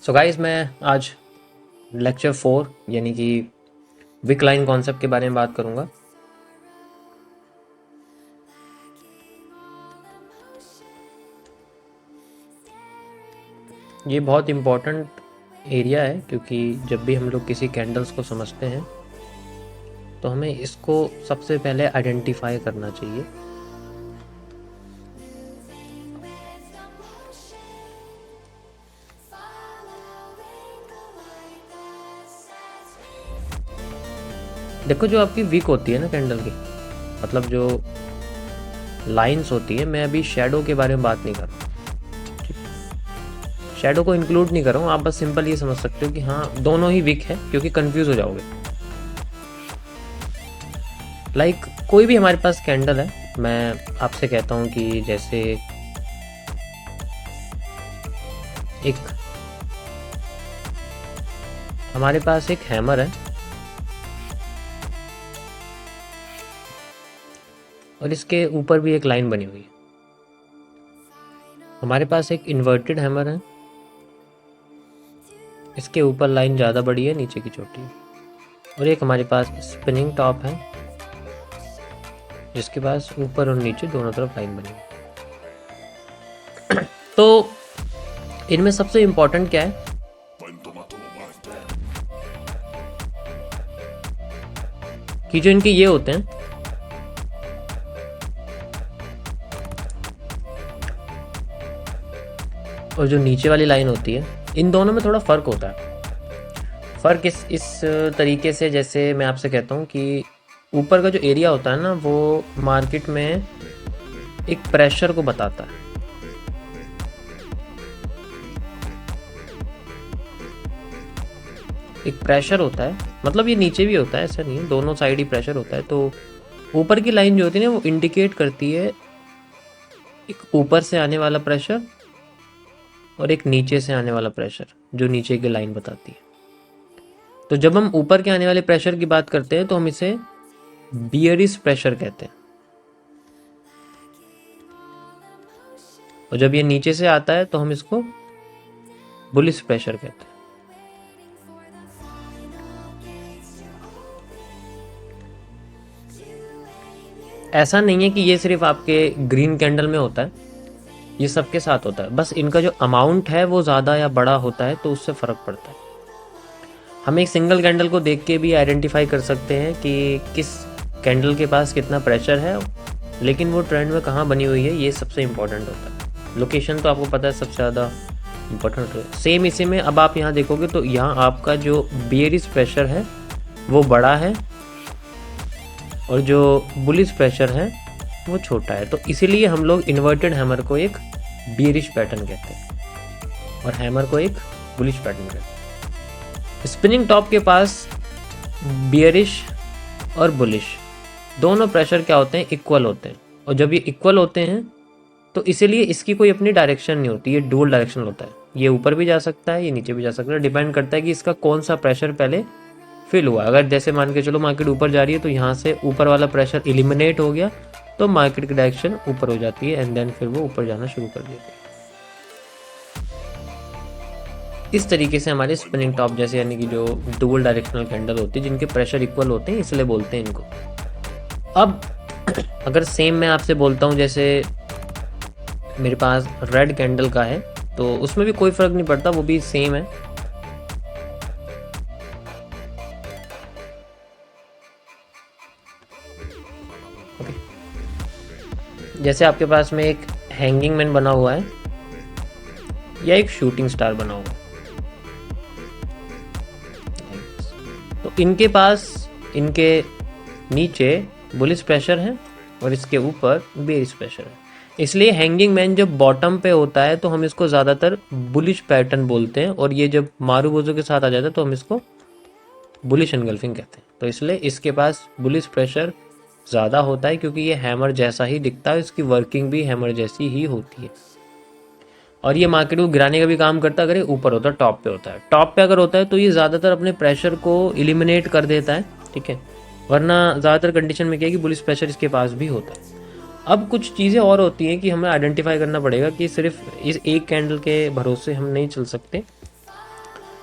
So guys, मैं आज lecture 4 यानी कि विक लाइन कॉन्सेप्ट के बारे में बात करूंगा। ये बहुत इम्पोर्टेंट एरिया है क्योंकि जब भी हम लोग किसी कैंडल्स को समझते हैं तो हमें इसको सबसे पहले आइडेंटिफाई करना चाहिए। देखो, जो आपकी विक होती है ना कैंडल की, मतलब जो लाइंस होती है, मैं अभी शेडो के बारे में बात नहीं कर रहा हूँ। शेडो को इंक्लूड नहीं कर रहा हूँ, आप बस सिंपल ये समझ सकते हो कि हाँ दोनों ही विक है, क्योंकि कंफ्यूज हो जाओगे। लाइक कोई भी हमारे पास कैंडल है, मैं आपसे कहता हूँ कि जैसे एक हमारे पास एक हैमर है और इसके ऊपर भी एक लाइन बनी हुई है। हमारे पास एक इन्वर्टेड हैमर है, इसके ऊपर लाइन ज़्यादा बड़ी है, नीचे की छोटी है। और एक हमारे पास स्पिनिंग टॉप है जिसके पास ऊपर और नीचे दोनों तरफ लाइन बनी है। तो इनमें सबसे इम्पोर्टेंट क्या है कि जो इनके ये होते हैं, और जो नीचे वाली लाइन होती है, इन दोनों में थोड़ा फ़र्क होता है। फ़र्क इस तरीके से, जैसे मैं आपसे कहता हूँ कि ऊपर का जो एरिया होता है ना, वो मार्केट में एक प्रेशर को बताता है। एक प्रेशर होता है, मतलब ये नीचे भी होता है, ऐसा नहीं है, दोनों साइड ही प्रेशर होता है। तो ऊपर की लाइन जो होती है ना, वो इंडिकेट करती है एक ऊपर से आने वाला प्रेशर और एक नीचे से आने वाला प्रेशर, जो नीचे की लाइन बताती है। तो जब हम ऊपर के आने वाले प्रेशर की बात करते हैं तो हम इसे बियरिश प्रेशर कहते हैं, और जब ये नीचे से आता है तो हम इसको बुलिश प्रेशर कहते हैं। ऐसा नहीं है कि ये सिर्फ आपके ग्रीन कैंडल में होता है, ये सबके साथ होता है, बस इनका जो अमाउंट है वो ज़्यादा या बड़ा होता है तो उससे फ़र्क पड़ता है। हम एक सिंगल कैंडल को देख के भी आइडेंटिफाई कर सकते हैं कि किस कैंडल के पास कितना प्रेशर है, लेकिन वो ट्रेंड में कहाँ बनी हुई है, ये सबसे इम्पोर्टेंट होता है। लोकेशन तो आपको पता है सबसे ज़्यादा इम्पोर्टेंट है। सेम इसी में अब आप यहाँ देखोगे तो यहाँ आपका जो बेयरिश प्रेशर है वो बड़ा है और जो बुलिश प्रेशर है वो छोटा है। तो इसीलिए हम लोग इन्वर्टेड हैमर को एक बियरिश पैटर्न कहते हैं और हैमर को एक बुलिश पैटर्न कहते हैं। स्पिनिंग टॉप के पास बियरिश और बुलिश दोनों प्रेशर क्या होते हैं, इक्वल होते हैं। और जब ये इक्वल होते हैं तो इसीलिए इसकी कोई अपनी डायरेक्शन नहीं होती, ये डुअल डायरेक्शन होता है। ये ऊपर भी जा सकता है, ये नीचे भी जा सकता है, डिपेंड करता है कि इसका कौन सा प्रेशर पहले फिल हुआ। अगर जैसे मान के चलो मार्केट ऊपर जा रही है तो यहाँ से ऊपर वाला प्रेशर एलिमिनेट हो गया तो मार्केट की डायरेक्शन ऊपर हो जाती है, एंड देन फिर वो ऊपर जाना शुरू कर देती है। इस तरीके से हमारे स्पिनिंग टॉप जैसे, यानी कि जो डुअल डायरेक्शनल कैंडल होती है जिनके प्रेशर इक्वल होते हैं, इसलिए बोलते हैं इनको। अब अगर सेम मैं आपसे बोलता हूँ, जैसे मेरे पास रेड कैंडल का है, तो उसमें भी कोई फर्क नहीं पड़ता, वो भी सेम है। ओके, जैसे आपके पास में एक हैंगिंग मैन बना हुआ है या एक शूटिंग स्टार बना हुआ है, तो इनके पास, इनके नीचे बुलिश प्रेशर है और इसके ऊपर बेयरिश प्रेशर है। इसलिए हैंगिंग मैन जब बॉटम पे होता है तो हम इसको ज़्यादातर बुलिश पैटर्न बोलते हैं, और ये जब मारूबोजो के साथ आ जाता है तो हम इसको बुलिश एनगल्फिंग कहते हैं। तो इसलिए इसके पास बुलिश प्रेशर ज़्यादा होता है क्योंकि ये हैमर जैसा ही दिखता है, इसकी वर्किंग भी हैमर जैसी ही होती है, और ये मार्केट को गिराने का भी काम करता है। अगर ये ऊपर होता है, टॉप पे होता है, टॉप पे अगर होता है तो ये ज़्यादातर अपने प्रेशर को एलिमिनेट कर देता है, ठीक है। वरना ज़्यादातर कंडीशन में क्या है कि बुलिश प्रेशर इसके पास भी होता है। अब कुछ चीज़ें और होती हैं कि हमें आइडेंटिफाई करना पड़ेगा कि सिर्फ इस एक कैंडल के भरोसे हम नहीं चल सकते।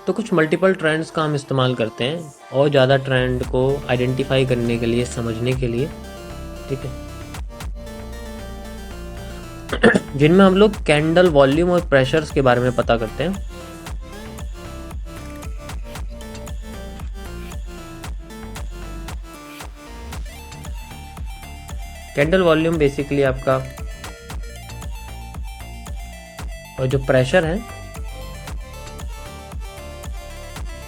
तो कुछ मल्टीपल ट्रेंड्स का हम इस्तेमाल करते हैं और ज़्यादा ट्रेंड को आइडेंटिफाई करने के लिए, समझने के लिए, ठीक है, जिनमें हम लोग कैंडल वॉल्यूम और प्रेशर्स के बारे में पता करते हैं। कैंडल वॉल्यूम बेसिकली आपका, और जो प्रेशर है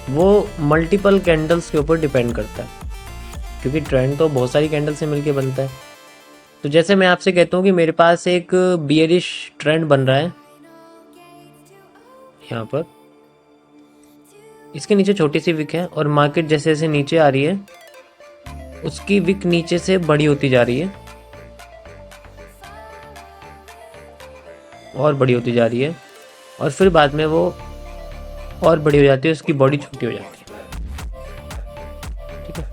वो मल्टीपल कैंडल्स के ऊपर डिपेंड करता है, क्योंकि ट्रेंड तो बहुत सारी कैंडल से मिलके बनता है। तो जैसे मैं आपसे कहता हूँ कि मेरे पास एक बियरिश ट्रेंड बन रहा है यहाँ पर, इसके नीचे छोटी सी विक है और मार्केट जैसे जैसे नीचे आ रही है उसकी विक नीचे से बड़ी होती जा रही है और बड़ी होती जा रही है, और फिर बाद में वो और बड़ी हो जाती है, उसकी बॉडी छोटी हो जाती है, ठीक है,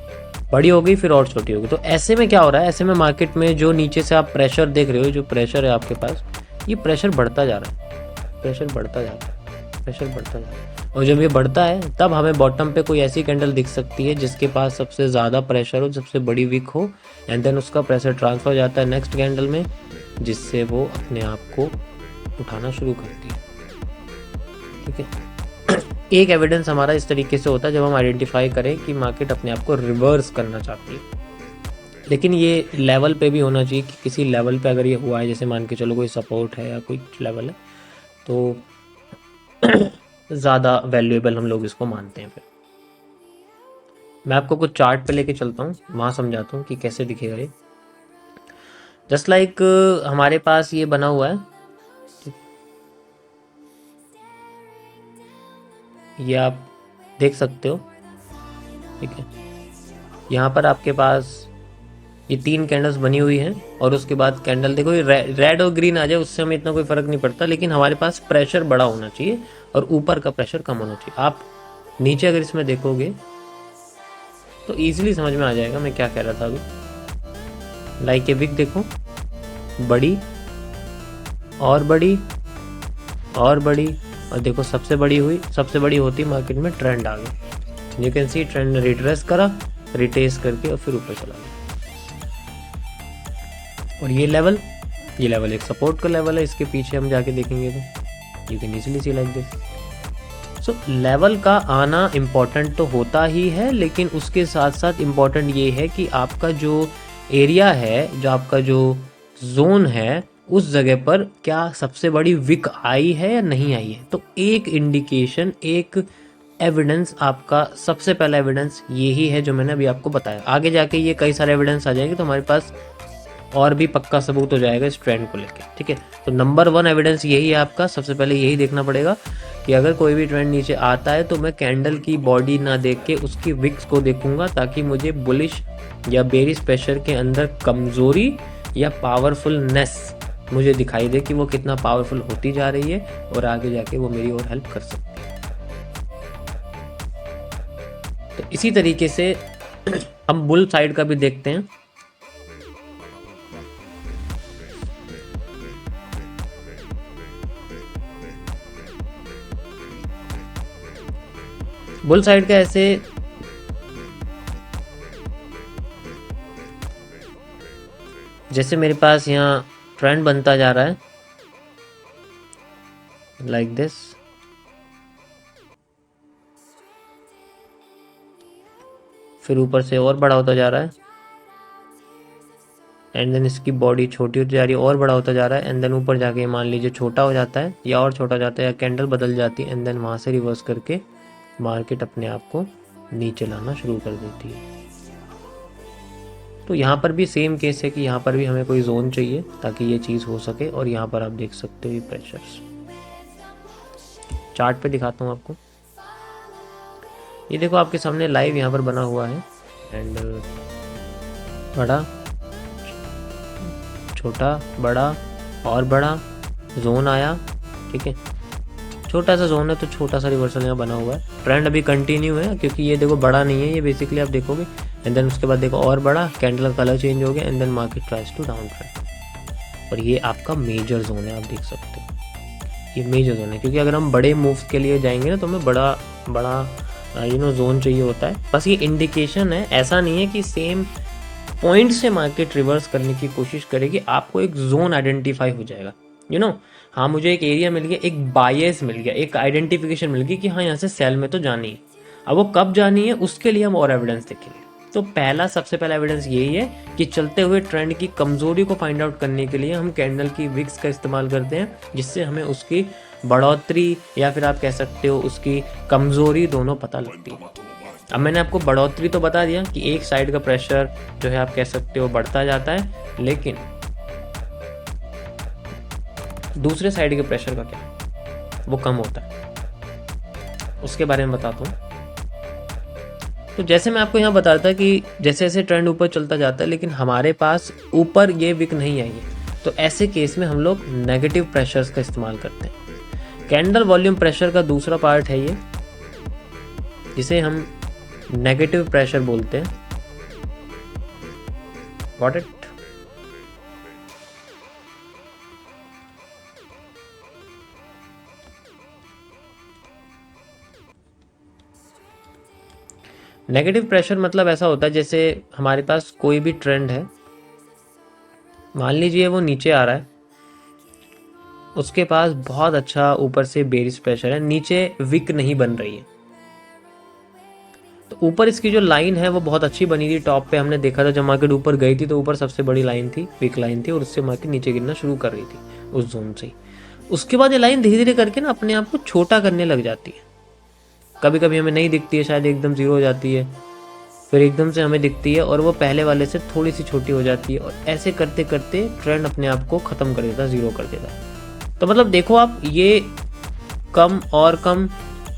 बड़ी हो गई फिर और छोटी हो गई। तो ऐसे में क्या हो रहा है, ऐसे में मार्केट में जो नीचे से आप प्रेशर देख रहे हो, जो प्रेशर है आपके पास, ये प्रेशर बढ़ता जा रहा है, प्रेशर बढ़ता जा रहा है, प्रेशर बढ़ता जा रहा है। और जब ये बढ़ता है तब हमें बॉटम पे कोई ऐसी कैंडल दिख सकती है जिसके पास सबसे ज़्यादा प्रेशर हो, सबसे बड़ी विक हो, एंड देन उसका प्रेशर ट्रांसफर हो जाता है नेक्स्ट कैंडल में, जिससे वो अपने आप को उठाना शुरू करती है, ठीक है। एक एविडेंस हमारा इस तरीके से होता है जब हम आइडेंटिफाई करें कि मार्केट अपने आप को रिवर्स करना चाहती है, लेकिन ये लेवल पे भी होना चाहिए कि किसी लेवल पे अगर ये हुआ है, जैसे मान के चलो कोई सपोर्ट है या कोई लेवल है, तो ज़्यादा वैल्यूएबल हम लोग इसको मानते हैं। फिर मैं आपको कुछ चार्ट पे लेके चलता हूँ, वहाँ समझाता हूँ कि कैसे दिखेगा ये। जस्ट लाइक हमारे पास ये बना हुआ है, ये आप देख सकते हो, ठीक है। यहाँ पर आपके पास ये 3 कैंडल्स बनी हुई हैं और उसके बाद कैंडल देखो, ये रेड और ग्रीन आ जाए उससे हमें इतना कोई फर्क नहीं पड़ता, लेकिन हमारे पास प्रेशर बड़ा होना चाहिए और ऊपर का प्रेशर कम होना चाहिए। आप नीचे अगर इसमें देखोगे तो इजीली समझ में आ जाएगा मैं क्या कह रहा था अभी। लाइक ये विक देखो, बड़ी और बड़ी और बड़ी, और देखो सबसे बड़ी हुई, सबसे बड़ी होती मार्केट में ट्रेंड आ गई, यू कैन सी ट्रेंड ने रिट्रेस करा, रिटेस करके और फिर ऊपर चला गया। और ये लेवल एक सपोर्ट का लेवल है, इसके पीछे हम जाके देखेंगे तो you can easily C like this. So level का आना इम्पॉर्टेंट तो होता ही है, लेकिन उसके साथ साथ इम्पॉर्टेंट ये है कि आपका जो एरिया है, जो आपका जो जोन है, उस जगह पर क्या सबसे बड़ी विक आई है या नहीं आई है। तो एक इंडिकेशन, एक एविडेंस, आपका सबसे पहला एविडेंस यही है जो मैंने अभी आपको बताया। आगे जाके ये कई सारे एविडेंस आ जाएंगे तो हमारे पास और भी पक्का सबूत हो जाएगा इस ट्रेंड को लेकर, ठीक है। तो नंबर 1 एविडेंस यही है आपका, सबसे पहले यही देखना पड़ेगा कि अगर कोई भी ट्रेंड नीचे आता है तो मैं कैंडल की बॉडी ना देख के उसकी विक्स को देखूंगा, ताकि मुझे बुलिश या बेरिश प्रेशर के अंदर कमजोरी या पावरफुलनेस मुझे दिखाई दे कि वो कितना पावरफुल होती जा रही है और आगे जाके वो मेरी और हेल्प कर सकती है। तो इसी तरीके से हम बुल साइड का भी देखते हैं। बुल साइड का ऐसे जैसे मेरे पास यहाँ ट्रेंड बनता जा रहा है लाइक दिस, फिर ऊपर से और बड़ा होता जा रहा है, एंड देन इसकी बॉडी छोटी होती जा रही है, और बड़ा होता जा रहा है, एंड देन ऊपर जाके मान लीजिए छोटा हो जाता है या और छोटा हो जाता है या कैंडल बदल जाती है, एंड देन वहाँ से रिवर्स करके मार्केट अपने आप को नीचे लाना शुरू कर देती है। तो यहाँ पर भी सेम केस है कि यहाँ पर भी हमें कोई जोन चाहिए ताकि ये चीज़ हो सके, और यहाँ पर आप देख सकते हो ये प्रेशर्स। चार्ट पे दिखाता हूँ आपको, ये देखो आपके सामने लाइव यहाँ पर बना हुआ है, एंड बड़ा छोटा बड़ा और बड़ा जोन आया, ठीक है। छोटा सा जोन है तो छोटा सा रिवर्सल यहाँ बना हुआ है। ट्रेंड अभी कंटिन्यू है क्योंकि ये देखो बड़ा नहीं है, ये बेसिकली आप देखोगे, एंड देन उसके बाद देखो और बड़ा, कैंडल का कलर चेंज हो गया, and then market tries to down trend. और ये आपका मेजर जोन है, आप देख सकते हो ये मेजर जोन है, क्योंकि अगर हम बड़े मूव्स के लिए जाएंगे ना तो हमें बड़ा बड़ा जोन चाहिए होता है। बस ये इंडिकेशन है, ऐसा नहीं है कि सेम पॉइंट से मार्केट रिवर्स करने की कोशिश करेगी, आपको एक जोन आइडेंटिफाई हो जाएगा। हाँ, मुझे एक एरिया मिल गया, एक बायस मिल गया, एक आइडेंटिफिकेशन मिल गई कि हाँ यहाँ से सेल में तो जानी है। अब वो कब जानी है उसके लिए हम और एविडेंस देखेंगे। तो सबसे पहला एविडेंस यही है कि चलते हुए ट्रेंड की कमजोरी को फाइंड आउट करने के लिए हम कैंडल की विक्स का इस्तेमाल करते हैं, जिससे हमें उसकी बढ़ोतरी या फिर आप कह सकते हो उसकी कमजोरी दोनों पता लगती है। अब मैंने आपको बढ़ोतरी तो बता दिया कि एक साइड का प्रेशर जो है आप कह सकते हो बढ़ता जाता है, लेकिन दूसरे साइड के प्रेशर का क्या, वो कम होता है, उसके बारे में बताता हूँ। तो जैसे मैं आपको यहाँ बता रहा था कि जैसे जैसे ट्रेंड ऊपर चलता जाता है लेकिन हमारे पास ऊपर ये विक नहीं आई है, तो ऐसे केस में हम लोग नेगेटिव प्रेशर्स का इस्तेमाल करते हैं। कैंडल वॉल्यूम प्रेशर का दूसरा पार्ट है ये, जिसे हम नेगेटिव प्रेशर बोलते हैं। Got it? नेगेटिव प्रेशर मतलब ऐसा होता है जैसे हमारे पास कोई भी ट्रेंड है, मान लीजिए वो नीचे आ रहा है, उसके पास बहुत अच्छा ऊपर से बेरिश प्रेशर है, नीचे विक नहीं बन रही है, तो ऊपर इसकी जो लाइन है वो बहुत अच्छी बनी थी। टॉप पे हमने देखा था जब मार्केट ऊपर गई थी तो ऊपर सबसे बड़ी लाइन थी, विक लाइन थी, और उससे मार्केट नीचे गिरना शुरू कर रही थी उस जोन से। उसके बाद ये लाइन धीरे धीरे करके ना अपने आप को छोटा करने लग जाती है। कभी कभी हमें नहीं दिखती है, शायद एकदम जीरो हो जाती है, फिर एकदम से हमें दिखती है और वो पहले वाले से थोड़ी सी छोटी हो जाती है, और ऐसे करते करते ट्रेंड अपने आप को खत्म कर देता है, जीरो कर देता है। तो मतलब देखो आप, ये कम और कम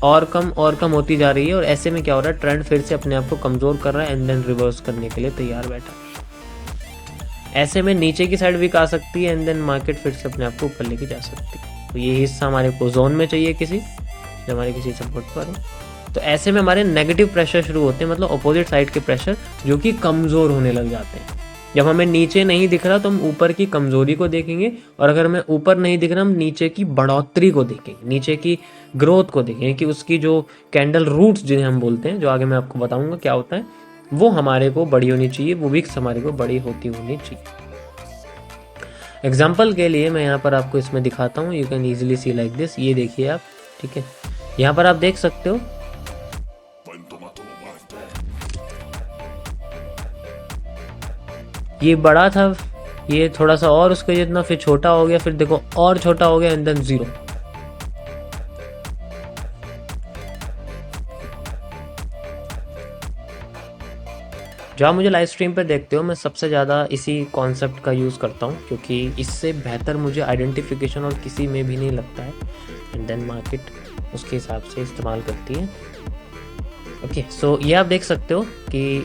और कम और कम होती जा रही है, और ऐसे में क्या हो रहा है, ट्रेंड फिर से अपने आप को कमजोर कर रहा है एंड देन रिवर्स करने के लिए तैयार बैठा है। ऐसे में नीचे की साइड वीक आ सकती है एंड देन मार्केट फिर से अपने आप को ऊपर लेके जा सकती है। तो ये हिस्सा हमारे को जोन में चाहिए किसी, जो हमारे किसी सपोर्ट पर हो। तो ऐसे में हमारे नेगेटिव प्रेशर शुरू होते हैं, मतलब अपोजिट साइड के प्रेशर जो कि कमजोर होने लग जाते हैं। जब हमें नीचे नहीं दिख रहा तो हम ऊपर की कमजोरी को देखेंगे, और अगर हमें ऊपर नहीं दिख रहा हम नीचे की बढ़ोतरी को देखेंगे, नीचे की ग्रोथ को देखेंगे कि उसकी जो कैंडल रूट्स जिन्हें हम बोलते हैं, जो आगे मैं आपको बताऊंगा क्या होता है, वो हमारे को बड़ी होनी चाहिए, वो विक्स हमारे को बड़ी होती होनी चाहिए। एग्जाम्पल के लिए मैं यहाँ पर आपको इसमें दिखाता हूँ, you can easily see like this. ये देखिए आप, ठीक है, यहाँ पर आप देख सकते हो ये बड़ा था, ये थोड़ा सा और उसके जितना, फिर छोटा हो गया, फिर देखो और छोटा हो गया एंड देन जीरो। जो आप मुझे लाइव स्ट्रीम पर देखते हो, मैं सबसे ज़्यादा इसी कॉन्सेप्ट का यूज़ करता हूँ, क्योंकि इससे बेहतर मुझे आइडेंटिफिकेशन और किसी में भी नहीं लगता है, एंड देन मार्केट उसके हिसाब से इस्तेमाल करती है। ओके, सो ये आप देख सकते हो कि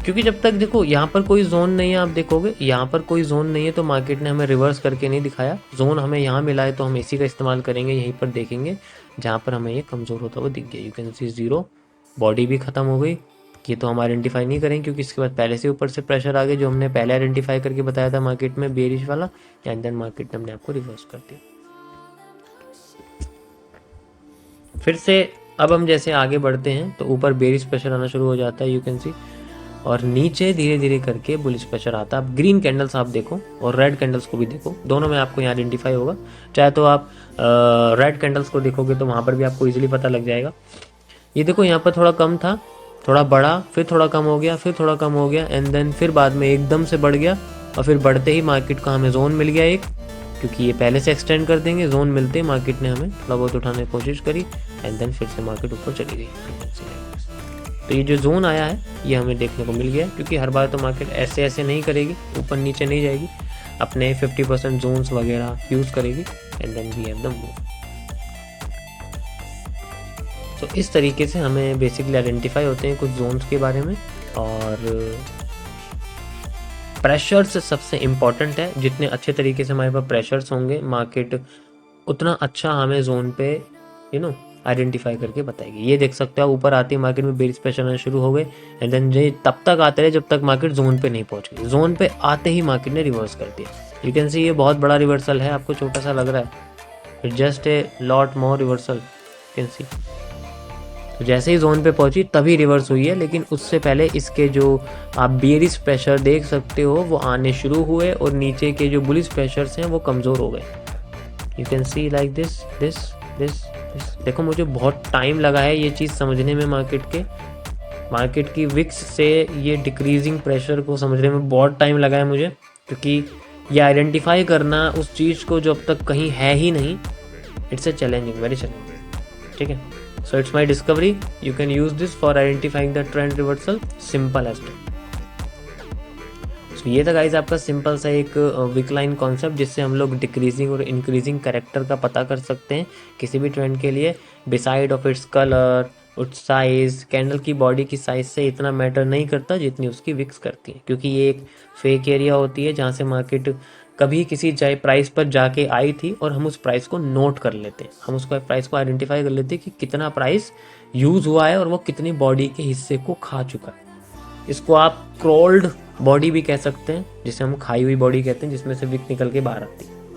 क्योंकि जब तक देखो यहाँ पर कोई जोन नहीं है, आप देखोगे यहाँ पर कोई जोन नहीं है तो मार्केट ने हमें रिवर्स करके नहीं दिखाया। जोन हमें यहाँ मिला है तो हम इसी का इस्तेमाल करेंगे, यहीं पर देखेंगे जहाँ पर हमें ये कमज़ोर होता हुआ दिख गया। You can see zero, body भी ख़त्म हो गई। ये तो हम आइडेंटिफाई नहीं करेंगे क्योंकि इसके बाद पहले से ऊपर से प्रेशर आ गया, जो हमने पहले आइडेंटिफाई करके बताया था मार्केट में बेरिश वाला, एंड देन मार्केट ने अपने आपको रिवर्स कर दिया। फिर से अब हम जैसे आगे बढ़ते हैं तो ऊपर बेरिश प्रेशर आना शुरू हो जाता है, यू कैन सी, और नीचे धीरे धीरे करके बुलिश प्रेशर आता है। आप ग्रीन कैंडल्स आप देखो और रेड कैंडल्स को भी देखो, दोनों में आपको यहाँ आइडेंटिफाई होगा। चाहे तो आप रेड कैंडल्स को देखोगे तो वहाँ पर भी आपको इजीली पता लग जाएगा। ये देखो यहाँ पर थोड़ा कम था, थोड़ा बढ़ा, फिर थोड़ा कम हो गया, फिर थोड़ा कम हो गया, एंड देन फिर बाद में एकदम से बढ़ गया, और फिर बढ़ते ही मार्केट का हमें जोन मिल गया एक, क्योंकि ये पहले से एक्सटेंड कर देंगे। जोन मिलते ही मार्केट ने हमें थोड़ा बहुत उठाने की कोशिश करी, एंड देन फिर से मार्केट ऊपर चली गई। तो ये जो जोन आया है ये हमें देखने को मिल गया है, क्योंकि हर बार तो मार्केट ऐसे ऐसे नहीं करेगी, ऊपर नीचे नहीं जाएगी, अपने 50% जोन्स वगैरह यूज़ करेगी, and then we have the move. तो इस तरीके से हमें बेसिकली आइडेंटिफाई होते हैं कुछ जोन्स के बारे में। और प्रेशर्स सबसे इम्पॉर्टेंट है, जितने अच्छे तरीके से हमारे पास प्रेशर्स होंगे मार्केट उतना अच्छा हमें जोन पे आइडेंटिफाई करके बताएगी। ये देख सकते हो ऊपर आती है मार्केट में बेरिश प्रेशर आना शुरू हो गए, एंड देन ये तब तक आते रहे जब तक मार्केट जोन पे नहीं पहुंच गई। जोन पे आते ही मार्केट ने रिवर्स कर दिया। यू कैन सी ये बहुत बड़ा रिवर्सल है, आपको छोटा सा लग रहा है, it just a lot more reversal, can see. तो जैसे ही जोन पे पहुंची तभी रिवर्स हुई है, लेकिन उससे पहले इसके जो आप बेयरिश प्रेशर देख सकते हो वो आने शुरू हुए और नीचे के जो बुलिश प्रेशर्स हैं वो कमज़ोर हो गए। You can see like this this this this. देखो मुझे बहुत टाइम लगा है ये चीज़ समझने में, मार्केट की विक्स से ये डिक्रीजिंग प्रेशर को समझने में बहुत टाइम लगा है मुझे, क्योंकि ये आइडेंटिफाई करना उस चीज़ को जो अब तक कहीं है ही नहीं, it's a challenging, very challenging. ठीक है, so it's my discovery, you can use this for identifying the trend reversal, simple as that. सो ये था गाइज आपका सिंपल सा एक विकलाइन कॉन्सेप्ट, जिससे हम लोग डिक्रीजिंग और इंक्रीजिंग कैरेक्टर का पता कर सकते हैं किसी भी ट्रेंड के लिए। Beside of its colour, its size, candle की बॉडी की साइज से इतना मैटर नहीं करता जितनी उसकी विक्स करती है, क्योंकि ये एक फेक एरिया होती है जहाँ से मार्केट कभी किसी प्राइस पर जाके आई थी और हम उस प्राइस को नोट कर लेते हैं, हम उसको प्राइस को आइडेंटिफाई कर लेते हैं कि कितना प्राइस यूज हुआ है और वो कितनी बॉडी के हिस्से को खा चुका है। इसको आप क्रॉल्ड बॉडी भी कह सकते हैं, जिसे हम खाई हुई बॉडी कहते हैं, जिसमें से विक निकल के बाहर आती है।